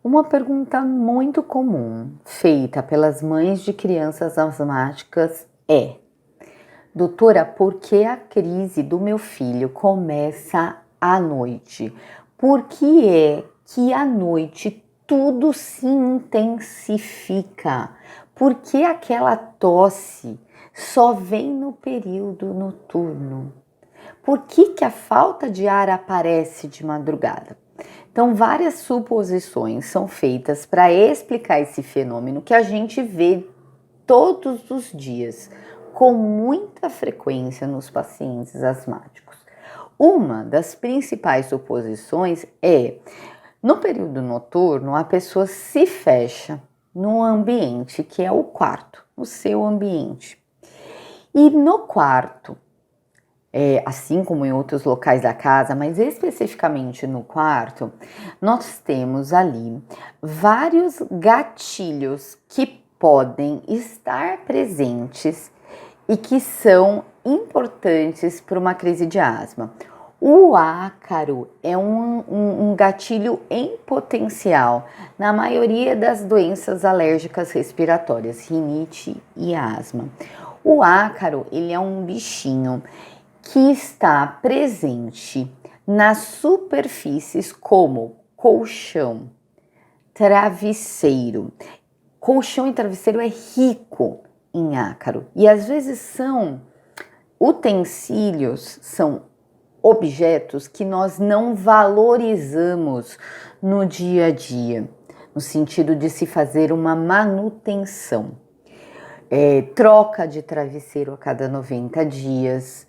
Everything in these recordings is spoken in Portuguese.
Uma pergunta muito comum feita pelas mães de crianças asmáticas é: doutora, por que a crise do meu filho começa à noite? Por que é que à noite tudo se intensifica? Por que aquela tosse só vem no período noturno? Por que a falta de ar aparece de madrugada? Então, várias suposições são feitas para explicar esse fenômeno que a gente vê todos os dias, com muita frequência nos pacientes asmáticos. Uma das principais suposições é: no período noturno, a pessoa se fecha no ambiente que é o quarto, o seu ambiente. E no quarto, assim como em outros locais da casa, mas especificamente no quarto, nós temos ali vários gatilhos que podem estar presentes e que são importantes para uma crise de asma. O ácaro é um gatilho em potencial na maioria das doenças alérgicas respiratórias, rinite e asma. O ácaro, ele é um bichinho que está presente nas superfícies como colchão, travesseiro. Colchão e travesseiro é rico em ácaro e às vezes são utensílios, são objetos que nós não valorizamos no dia a dia, no sentido de se fazer uma manutenção. Troca de travesseiro a cada 90 dias,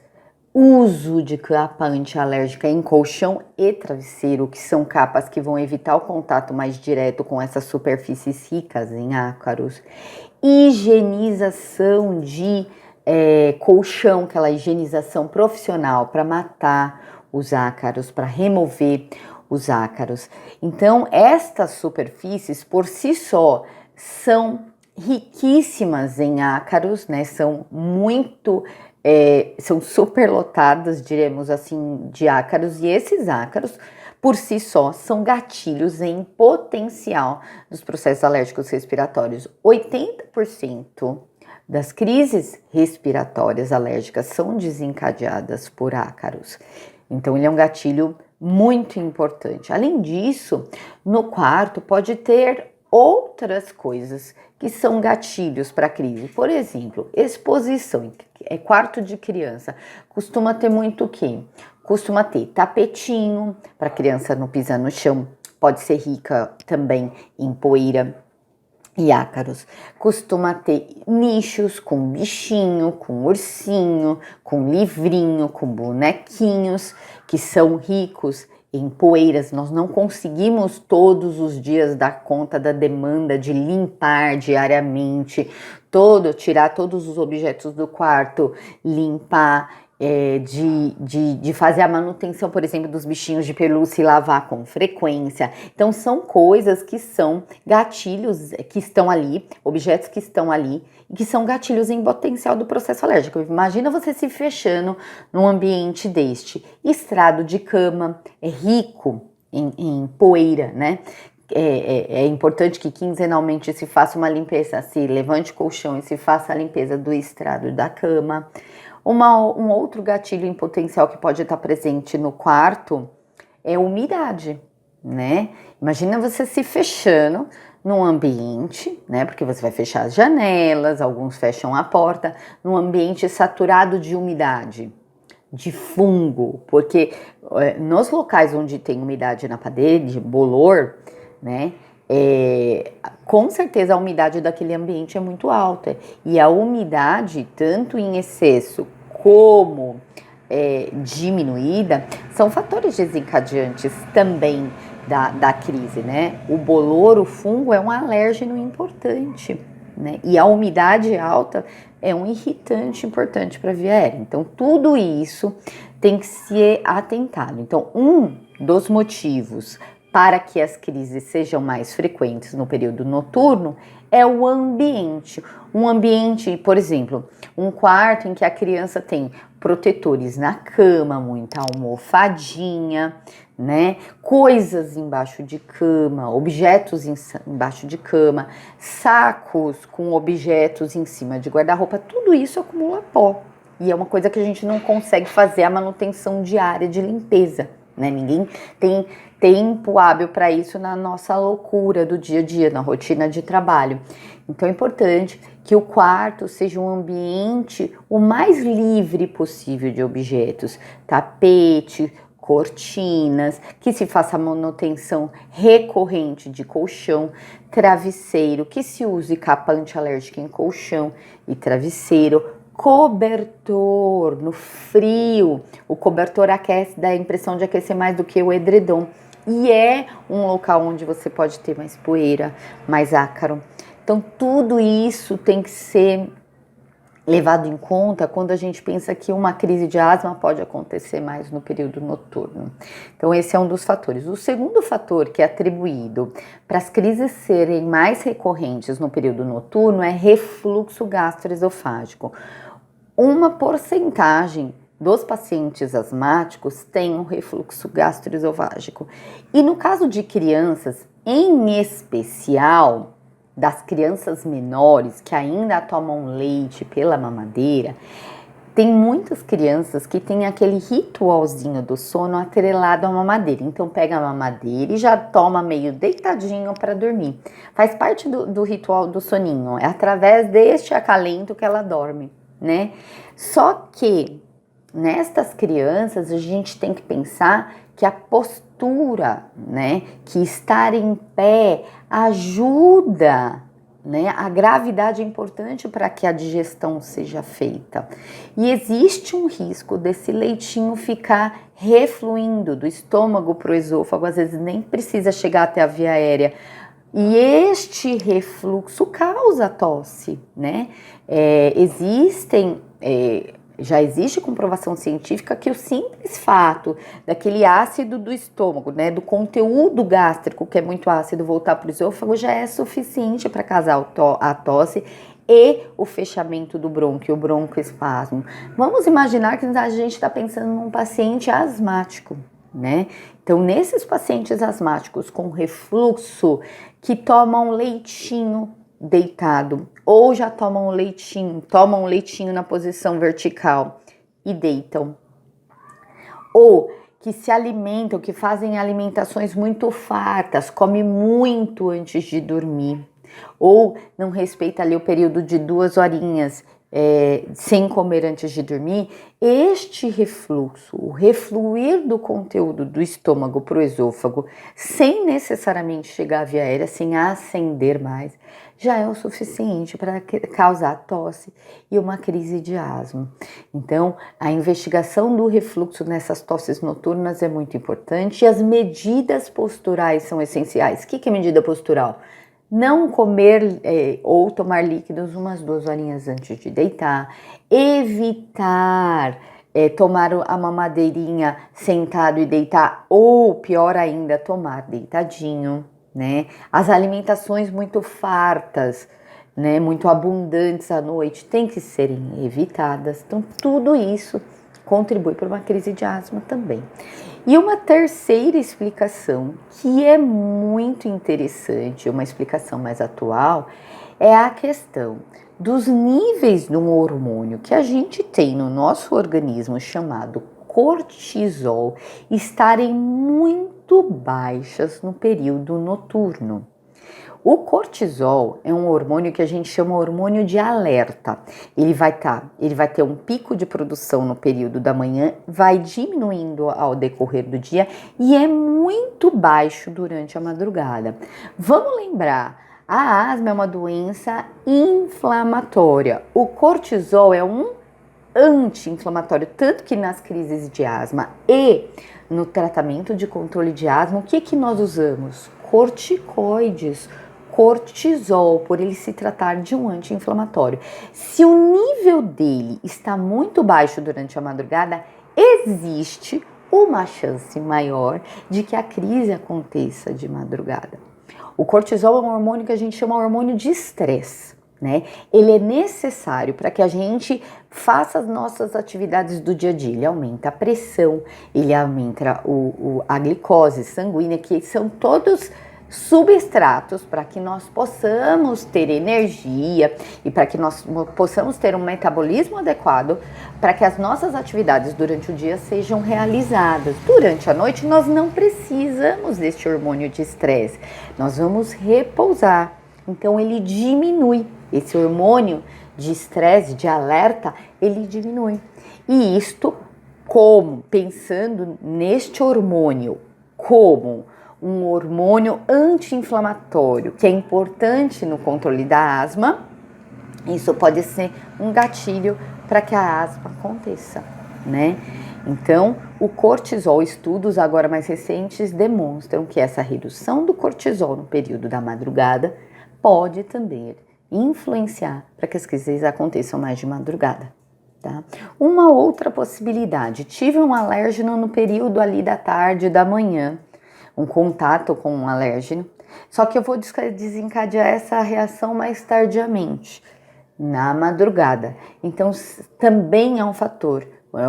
uso de capa antialérgica em colchão e travesseiro, que são capas que vão evitar o contato mais direto com essas superfícies ricas em ácaros. Higienização de colchão, aquela higienização profissional para matar os ácaros, para remover os ácaros. Então, estas superfícies por si só são riquíssimas em ácaros, né? São superlotadas, diremos assim, de ácaros, e esses ácaros, por si só, são gatilhos em potencial dos processos alérgicos respiratórios. 80% das crises respiratórias alérgicas são desencadeadas por ácaros. Então, ele é um gatilho muito importante. Além disso, no quarto pode ter outras coisas que são gatilhos para a crise. Por exemplo, exposição. Quarto de criança costuma ter muito o quê? Costuma ter tapetinho para a criança não pisar no chão. Pode ser rica também em poeira e ácaros. Costuma ter nichos com bichinho, com ursinho, com livrinho, com bonequinhos, que são ricos em poeiras. Nós não conseguimos todos os dias dar conta da demanda de limpar diariamente, tirar todos os objetos do quarto, limpar, de fazer a manutenção, por exemplo, dos bichinhos de pelúcia e lavar com frequência. Então, são coisas que são gatilhos que estão ali, objetos que estão ali, e que são gatilhos em potencial do processo alérgico. Imagina você se fechando num ambiente deste. Estrado de cama é rico em poeira, né? É importante que quinzenalmente se faça uma limpeza, se levante o colchão e se faça a limpeza do estrado da cama. Um outro gatilho em potencial que pode estar presente no quarto é umidade, né? Imagina você se fechando num ambiente, né? Porque você vai fechar as janelas, alguns fecham a porta, num ambiente saturado de umidade, de fungo, porque nos locais onde tem umidade na parede, bolor, né? Com certeza a umidade daquele ambiente é muito alta, e a umidade, tanto em excesso como diminuída, são fatores desencadeantes também da crise, né? O bolor, o fungo, é um alérgeno importante, né? E a umidade alta é um irritante importante para a via aérea. Então, tudo isso tem que ser atentado. Então, um dos motivos para que as crises sejam mais frequentes no período noturno é o ambiente. Um ambiente, por exemplo, um quarto em que a criança tem protetores na cama, muita almofadinha, né? Coisas embaixo de cama, objetos embaixo de cama, sacos com objetos em cima de guarda-roupa, tudo isso acumula pó. E é uma coisa que a gente não consegue fazer a manutenção diária de limpeza, né? Ninguém tem tempo hábil para isso na nossa loucura do dia a dia, na rotina de trabalho. Então é importante que o quarto seja um ambiente o mais livre possível de objetos, tapete, cortinas, que se faça manutenção recorrente de colchão, travesseiro, que se use capa antialérgica em colchão e travesseiro, cobertor no frio. O cobertor aquece, dá a impressão de aquecer mais do que o edredom. E é um local onde você pode ter mais poeira, mais ácaro. Então, tudo isso tem que ser levado em conta quando a gente pensa que uma crise de asma pode acontecer mais no período noturno. Então, esse é um dos fatores. O segundo fator que é atribuído para as crises serem mais recorrentes no período noturno é refluxo gastroesofágico. Uma porcentagem dos pacientes asmáticos tem um refluxo gastroesofágico. E no caso de crianças, em especial, das crianças menores que ainda tomam leite pela mamadeira, tem muitas crianças que têm aquele ritualzinho do sono atrelado à mamadeira. Então pega a mamadeira e já toma meio deitadinho para dormir. Faz parte do ritual do soninho. É através deste acalento que ela dorme, né? Só que nestas crianças a gente tem que pensar que a postura, né, que estar em pé ajuda, né, a gravidade é importante para que a digestão seja feita. E existe um risco desse leitinho ficar refluindo do estômago para o esôfago, às vezes nem precisa chegar até a via aérea. E este refluxo causa tosse, né? Já existe comprovação científica que o simples fato daquele ácido do estômago, né, do conteúdo gástrico, que é muito ácido, voltar para o esôfago, já é suficiente para causar a tosse e o fechamento do brônquio, o broncoespasmo. Vamos imaginar que a gente está pensando num paciente asmático, né? Então, nesses pacientes asmáticos com refluxo, que tomam leitinho deitado, ou já tomam leitinho na posição vertical e deitam, ou que se alimentam, que fazem alimentações muito fartas, come muito antes de dormir, ou não respeita ali o período de 2 horinhas sem comer antes de dormir, este refluxo, o refluir do conteúdo do estômago para o esôfago, sem necessariamente chegar à via aérea, sem ascender mais, já é o suficiente para causar tosse e uma crise de asma. Então, a investigação do refluxo nessas tosses noturnas é muito importante e as medidas posturais são essenciais. O que é medida postural? Não comer ou tomar líquidos umas 2 horinhas antes de deitar, evitar tomar a mamadeirinha sentado e deitar, ou pior ainda, tomar deitadinho, né? As alimentações muito fartas, né, muito abundantes à noite, tem que serem evitadas. Então, tudo isso contribui para uma crise de asma também. E uma terceira explicação, que é muito interessante, uma explicação mais atual, é a questão dos níveis de um hormônio que a gente tem no nosso organismo chamado cortisol estarem muito baixas no período noturno. O cortisol é um hormônio que a gente chama hormônio de alerta. Ele vai ter um pico de produção no período da manhã, vai diminuindo ao decorrer do dia e é muito baixo durante a madrugada. Vamos lembrar, a asma é uma doença inflamatória. O cortisol é um anti-inflamatório, tanto que nas crises de asma e no tratamento de controle de asma, o que nós usamos? Corticoides. Cortisol, por ele se tratar de um anti-inflamatório. Se o nível dele está muito baixo durante a madrugada, existe uma chance maior de que a crise aconteça de madrugada. O cortisol é um hormônio que a gente chama hormônio de estresse, né? Ele é necessário para que a gente faça as nossas atividades do dia a dia. Ele aumenta a pressão, ele aumenta a glicose sanguínea, que são todos substratos para que nós possamos ter energia e para que nós possamos ter um metabolismo adequado para que as nossas atividades durante o dia sejam realizadas. Durante a noite nós não precisamos deste hormônio de estresse, nós vamos repousar. Então ele diminui, esse hormônio de estresse, de alerta, ele diminui. E isto como, pensando neste hormônio como um hormônio anti-inflamatório, que é importante no controle da asma, isso pode ser um gatilho para que a asma aconteça, né? Então, o cortisol, estudos agora mais recentes demonstram que essa redução do cortisol no período da madrugada pode também influenciar para que as crises aconteçam mais de madrugada. Tá? Uma outra possibilidade, tive um alérgeno no período ali da tarde e da manhã, um contato com um alérgeno, só que eu vou desencadear essa reação mais tardiamente, na madrugada. Então, também é um fator, é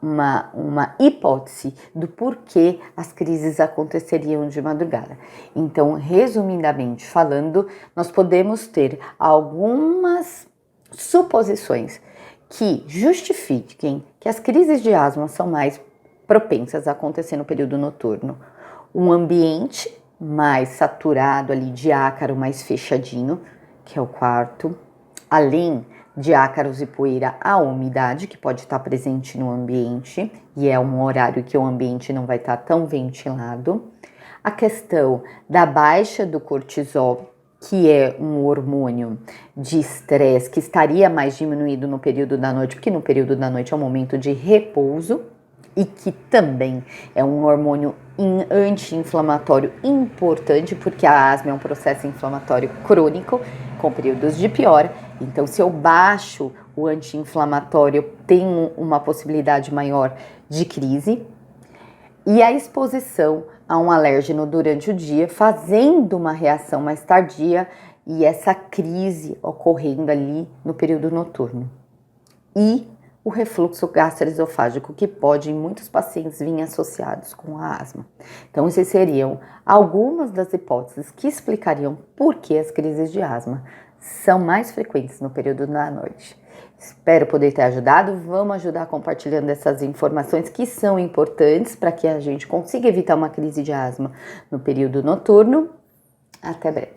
uma hipótese do porquê as crises aconteceriam de madrugada. Então, resumidamente falando, nós podemos ter algumas suposições que justifiquem que as crises de asma são mais propensas a acontecer no período noturno. Um ambiente mais saturado ali de ácaro, mais fechadinho, que é o quarto. Além de ácaros e poeira, a umidade que pode estar presente no ambiente, e é um horário que o ambiente não vai estar tão ventilado. A questão da baixa do cortisol, que é um hormônio de estresse que estaria mais diminuído no período da noite, porque no período da noite é um momento de repouso, e que também é um hormônio anti-inflamatório importante, porque a asma é um processo inflamatório crônico, com períodos de piora. Então, se eu baixo o anti-inflamatório, eu tenho uma possibilidade maior de crise. E a exposição a um alérgeno durante o dia, fazendo uma reação mais tardia e essa crise ocorrendo ali no período noturno. E o refluxo gastroesofágico, que pode em muitos pacientes vir associados com a asma. Então, essas seriam algumas das hipóteses que explicariam por que as crises de asma são mais frequentes no período da noite. Espero poder ter ajudado. Vamos ajudar compartilhando essas informações que são importantes para que a gente consiga evitar uma crise de asma no período noturno. Até breve.